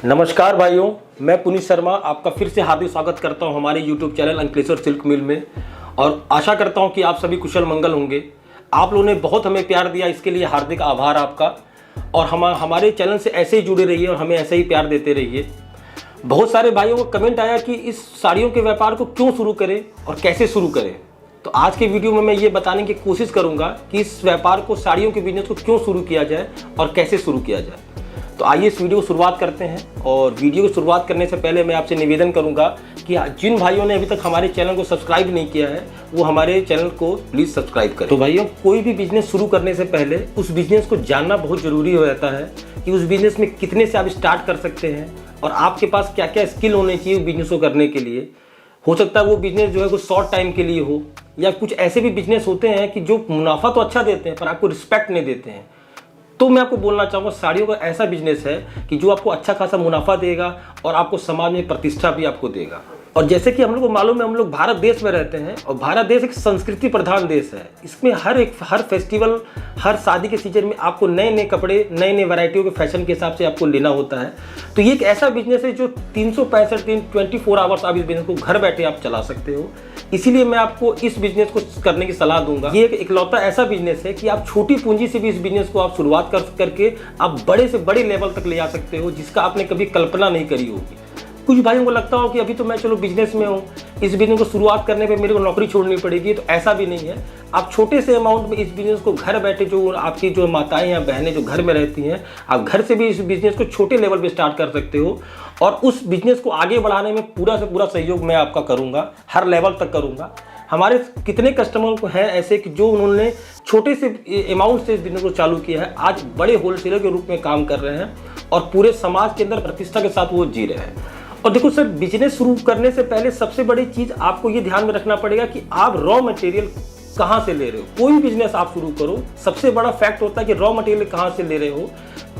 नमस्कार भाइयों, मैं पुनीत शर्मा आपका फिर से हार्दिक स्वागत करता हूं हमारे YouTube चैनल अंकलेश्वर सिल्क मिल में। और आशा करता हूं कि आप सभी कुशल मंगल होंगे। आप लोगों ने बहुत हमें प्यार दिया, इसके लिए हार्दिक आभार आपका। और हमारे चैनल से ऐसे ही जुड़े रहिए और हमें ऐसे ही प्यार देते रहिए। बहुत सारे भाइयों को कमेंट आया कि इस साड़ियों के व्यापार को क्यों शुरू करें और कैसे शुरू करें। तो आज के वीडियो में मैं ये बताने की कोशिश करूँगा कि इस व्यापार को, साड़ियों के बिजनेस को क्यों शुरू किया जाए और कैसे शुरू किया जाए। तो आइए इस वीडियो को शुरुआत करते हैं। और वीडियो को शुरुआत करने से पहले मैं आपसे निवेदन करूंगा कि जिन भाइयों ने अभी तक हमारे चैनल को सब्सक्राइब नहीं किया है वो हमारे चैनल को प्लीज़ सब्सक्राइब करें। तो भाइयों, कोई भी बिजनेस शुरू करने से पहले उस बिजनेस को जानना बहुत ज़रूरी हो जाता है कि उस बिजनेस में कितने से आप स्टार्ट कर सकते हैं और आपके पास क्या क्या स्किल होने चाहिए उस बिजनेस को करने के लिए। हो सकता है वो बिजनेस जो है कुछ शॉर्ट टाइम के लिए हो, या कुछ ऐसे भी बिजनेस होते हैं कि जो मुनाफा तो अच्छा देते हैं पर आपको रिस्पेक्ट नहीं देते हैं। तो मैं आपको बोलना चाहूँगा, साड़ियों का ऐसा बिजनेस है कि जो आपको अच्छा खासा मुनाफा देगा और आपको समाज में प्रतिष्ठा भी आपको देगा। और जैसे कि हम लोग को मालूम है, हम लोग भारत देश में रहते हैं और भारत देश एक संस्कृति प्रधान देश है। इसमें हर फेस्टिवल, हर शादी के सीजन में आपको नए नए कपड़े, नए नए वैरायटियों के फैशन के हिसाब से आपको लेना होता है। तो ये एक ऐसा बिजनेस है जो 365 दिन 24 आवर्स आप इस बिजनेस को घर बैठे आप चला सकते हो। इसीलिए मैं आपको इस बिजनेस को करने की सलाह दूंगा। ये एक इकलौता ऐसा बिजनेस है कि आप छोटी पूंजी से भी इस बिजनेस को आप शुरुआत करके आप बड़े से बड़े लेवल तक ले जा सकते हो, जिसका आपने कभी कल्पना नहीं करी होगी। कुछ भाइयों को लगता हो कि अभी तो मैं चलो बिजनेस में हूँ, इस बिजनेस को शुरुआत करने पे मेरे को नौकरी छोड़नी पड़ेगी। तो ऐसा भी नहीं है। आप छोटे से अमाउंट में इस बिजनेस को घर बैठे, जो आपकी जो माताएं या बहनें जो घर में रहती हैं, आप घर से भी इस बिजनेस को छोटे लेवल पे स्टार्ट कर सकते हो। और उस बिजनेस को आगे बढ़ाने में पूरा से पूरा सहयोग मैं आपका करूँगा, हर लेवल तक करूँगा। हमारे कितने कस्टमर को हैं ऐसे कि जो उन्होंने छोटे से अमाउंट से इस बिजनेस को चालू किया है, आज बड़े होलसेलर के रूप में काम कर रहे हैं और पूरे समाज के अंदर प्रतिष्ठा के साथ वो जी रहे हैं। और देखो सर, बिजनेस शुरू करने से पहले सबसे बड़ी चीज़ आपको ये ध्यान में रखना पड़ेगा कि आप रॉ मटेरियल कहाँ से ले रहे हो। कोई भी बिजनेस आप शुरू करो, सबसे बड़ा फैक्ट होता है कि रॉ मटेरियल कहाँ से ले रहे हो।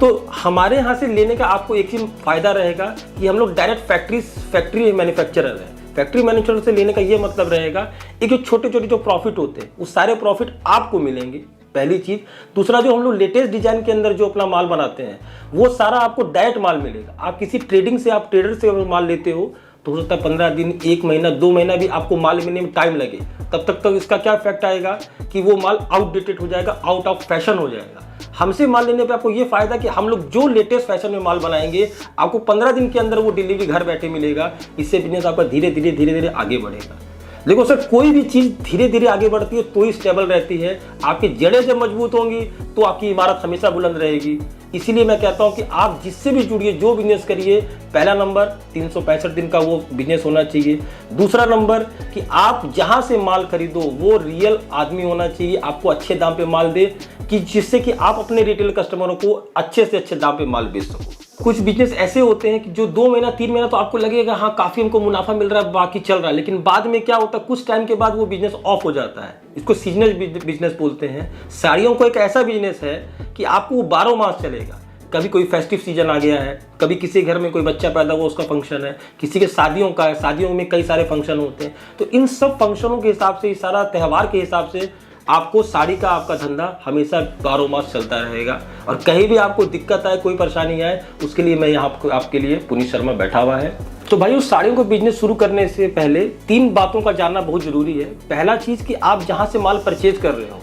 तो हमारे यहाँ से लेने का आपको एक ही फायदा रहेगा कि हम लोग डायरेक्ट फैक्ट्री मैन्युफैक्चरर हैं। फैक्ट्री मैन्युफैक्चरर से लेने का ये मतलब रहेगा एक जो छोटे छोटे जो प्रॉफिट होते हैं वो सारे प्रॉफिट आपको मिलेंगे, पहली चीज़। दूसरा, जो हम लोग लेटेस्ट डिजाइन के अंदर जो अपना माल बनाते हैं वो सारा आपको डायरेक्ट माल मिलेगा। आप किसी ट्रेडिंग से, आप ट्रेडर से अगर माल लेते हो तो हो सकता है 15 दिन, 1 महीना, 2 महीना भी आपको माल मिलने में टाइम लगे। तब तक तो इसका क्या इफेक्ट आएगा कि वो माल आउटडेटेड हो जाएगा, आउट ऑफ फैशन हो जाएगा। हमसे माल लेने पे आपको ये फायदा कि हम लोग जो लेटेस्ट फैशन में माल बनाएंगे आपको 15 दिन के अंदर वो डिलीवरी घर बैठे मिलेगा। इससे बिजनेस आपका धीरे धीरे आगे बढ़ेगा। देखो सर, कोई भी चीज़ धीरे धीरे आगे बढ़ती है तो ही स्टेबल रहती है। आपकी जड़ें जब मजबूत होंगी तो आपकी इमारत हमेशा बुलंद रहेगी। इसीलिए मैं कहता हूं कि आप जिससे भी जुड़िए, जो बिजनेस करिए, पहला नंबर 365 दिन का वो बिजनेस होना चाहिए। दूसरा नंबर कि आप जहां से माल खरीदो वो रियल आदमी होना चाहिए, आपको अच्छे दाम पे माल दे, कि जिससे कि आप अपने रिटेल कस्टमरों को अच्छे से अच्छे दाम पे माल बेच सको। कुछ बिजनेस ऐसे होते हैं कि जो 2 महीना 3 महीना तो आपको लगेगा हाँ काफ़ी हमको मुनाफा मिल रहा है, बाकी चल रहा है, लेकिन बाद में क्या होता है, कुछ टाइम के बाद वो बिजनेस ऑफ हो जाता है। इसको सीजनल बिजनेस बोलते हैं। साड़ियों को एक ऐसा बिजनेस है कि आपको वो 12 मास चलेगा। कभी कोई फेस्टिव सीजन आ गया है, कभी किसी घर में कोई बच्चा पैदा हुआ उसका फंक्शन है, किसी के शादियों का है, शादियों में कई सारे फंक्शन होते हैं। तो इन सब फंक्शनों के हिसाब से, इस सारा त्यौहार के हिसाब से आपको साड़ी का आपका धंधा हमेशा 12 मास चलता रहेगा। और कहीं भी आपको दिक्कत आए, कोई परेशानी आए, उसके लिए मैं यहाँ आपके लिए पुनीत शर्मा बैठा हुआ है। तो भाई, उस साड़ियों को बिजनेस शुरू करने से पहले 3 बातों का जानना बहुत जरूरी है। पहला चीज़ कि आप जहाँ से माल परचेज कर रहे हो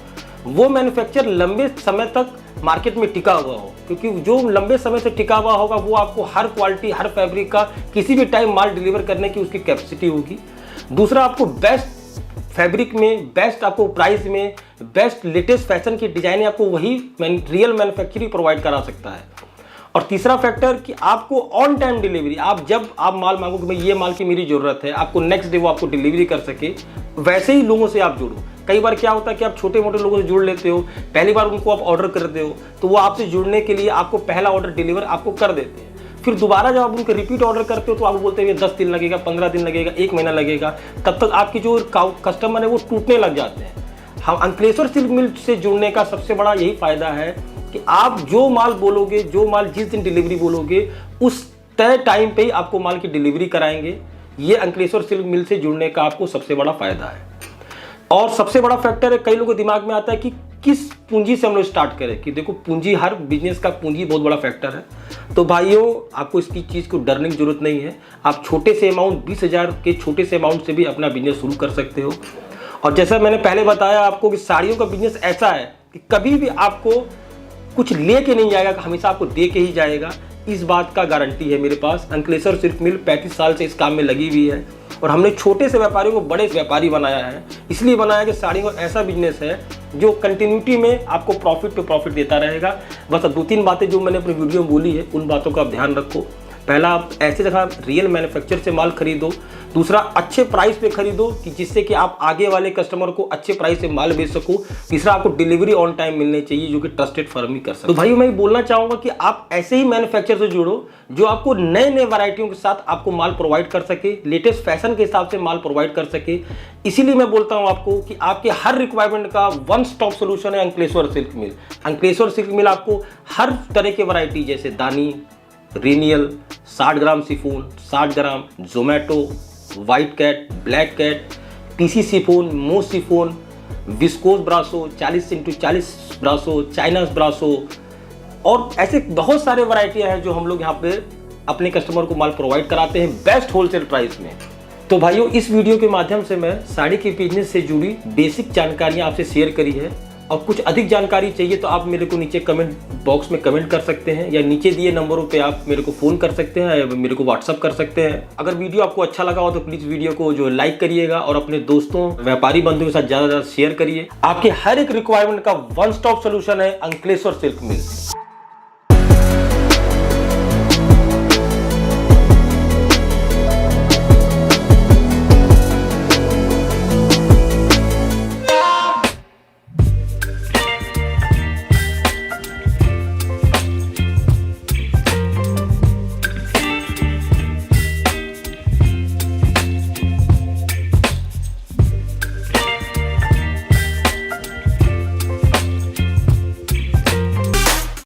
वो मैन्युफैक्चर लंबे समय तक मार्केट में टिका हुआ हो, क्योंकि जो लंबे समय से टिका हुआ होगा वो आपको हर क्वालिटी, हर फैब्रिक का किसी भी टाइम माल डिलीवर करने की उसकी कैपेसिटी होगी। दूसरा, आपको बेस्ट फैब्रिक में, बेस्ट आपको प्राइस में, बेस्ट लेटेस्ट फैशन की डिजाइन आपको वही रियल मैन्युफैक्चरिंग प्रोवाइड करा सकता है। और तीसरा फैक्टर कि आपको ऑन टाइम डिलीवरी, आप जब आप माल मांगो कि भाई ये माल की मेरी ज़रूरत है, आपको नेक्स्ट डे वो आपको डिलीवरी कर सके, वैसे ही लोगों से आप जुड़ो। कई बार क्या होता है कि आप छोटे मोटे लोगों से जुड़ लेते हो, पहली बार उनको आप ऑर्डर करते हो तो वो आपसे जुड़ने के लिए आपको पहला ऑर्डर डिलीवर आपको कर देते हैं। फिर दोबारा जब आप उनको रिपीट ऑर्डर करते हो तो आप बोलते हैं 10 दिन लगेगा, 15 दिन लगेगा, 1 महीना लगेगा। तब तक आपकी जो कस्टमर है वो टूटने लग जाते हैं। हम अंकलेश्वर सिल्क मिल से जुड़ने का सबसे बड़ा यही फायदा है कि आप जो माल बोलोगे, जो माल जिस दिन डिलीवरी बोलोगे, उस तय टाइम पे ही आपको माल की डिलीवरी कराएंगे। ये अंकलेश्वर सिल्क मिल से जुड़ने का आपको सबसे बड़ा फायदा है। और सबसे बड़ा फैक्टर है, कई लोगों के दिमाग में आता है कि किस पूंजी से हम लोग स्टार्ट करें कि देखो पूंजी, हर बिजनेस का पूंजी बहुत बड़ा फैक्टर है। तो भाइयों आपको इसकी चीज़ को डरने की जरूरत नहीं है। आप छोटे से अमाउंट 20,000 के छोटे से अमाउंट से भी अपना बिजनेस शुरू कर सकते हो। और जैसा मैंने पहले बताया आपको कि साड़ियों का बिजनेस ऐसा है कि कभी भी आपको कुछ ले के नहीं जाएगा, हमेशा आपको दे के ही जाएगा। इस बात का गारंटी है मेरे पास। अंकलेश्वर सिल्क मिल 35 साल से इस काम में लगी हुई है और हमने छोटे से व्यापारियों को बड़े व्यापारी बनाया है। इसलिए बनाया कि साड़ियों का ऐसा बिजनेस है जो कंटिन्यूटी में आपको प्रॉफिट पे प्रॉफिट देता रहेगा। बस 2-3 बातें जो मैंने अपनी वीडियो में बोली है उन बातों का आप ध्यान रखो। पहला, आप ऐसे जगह रियल मैन्युफैक्चर से माल खरीदो। दूसरा, अच्छे प्राइस पे खरीदो कि जिससे कि आप आगे वाले कस्टमर को अच्छे प्राइस से माल बेच सको। तीसरा, आपको डिलीवरी ऑन टाइम मिलनी चाहिए जो कि ट्रस्टेड फर्म ही कर सकते। तो भाई मैं बोलना चाहूँगा कि आप ऐसे ही मैन्युफैक्चर से जुड़ो जो आपको नए नए वैरायटियों के साथ आपको माल प्रोवाइड कर सके, लेटेस्ट फैशन के हिसाब से माल प्रोवाइड कर सके। इसीलिए मैं बोलता हूँ आपको कि आपके हर रिक्वायरमेंट का वन स्टॉप सोल्यूशन है Ankleshwar silk mill. Ankleshwar silk mill आपको हर तरह की वैरायटी जैसे दानी, रेनियल, 60 ग्राम सिफोन, 60 ग्राम जोमेटो, white cat, black cat, PC chiffon, moss chiffon, viscose brasso, 40x40 brasso, चाइनास ब्रासो और ऐसे बहुत सारे वैरायटियां हैं जो हम लोग यहाँ पे अपने कस्टमर को माल प्रोवाइड कराते हैं बेस्ट होलसेल प्राइस में। तो भाइयों इस वीडियो के माध्यम से मैं साड़ी के बिजनेस से जुड़ी बेसिक जानकारियाँ आपसे शेयर करी है और कुछ अधिक जानकारी चाहिए तो आप मेरे को नीचे कमेंट बॉक्स में कमेंट कर सकते हैं या नीचे दिए नंबरों पे आप मेरे को फ़ोन कर सकते हैं या मेरे को व्हाट्सअप कर सकते हैं। अगर वीडियो आपको अच्छा लगा हो तो प्लीज़ वीडियो को जो लाइक करिएगा और अपने दोस्तों व्यापारी बंधुओं के साथ ज़्यादा से ज़्यादा शेयर करिए। आपके हर एक रिक्वायरमेंट का वन स्टॉप सोल्यूशन है अंकलेश्वर सिल्क मिल।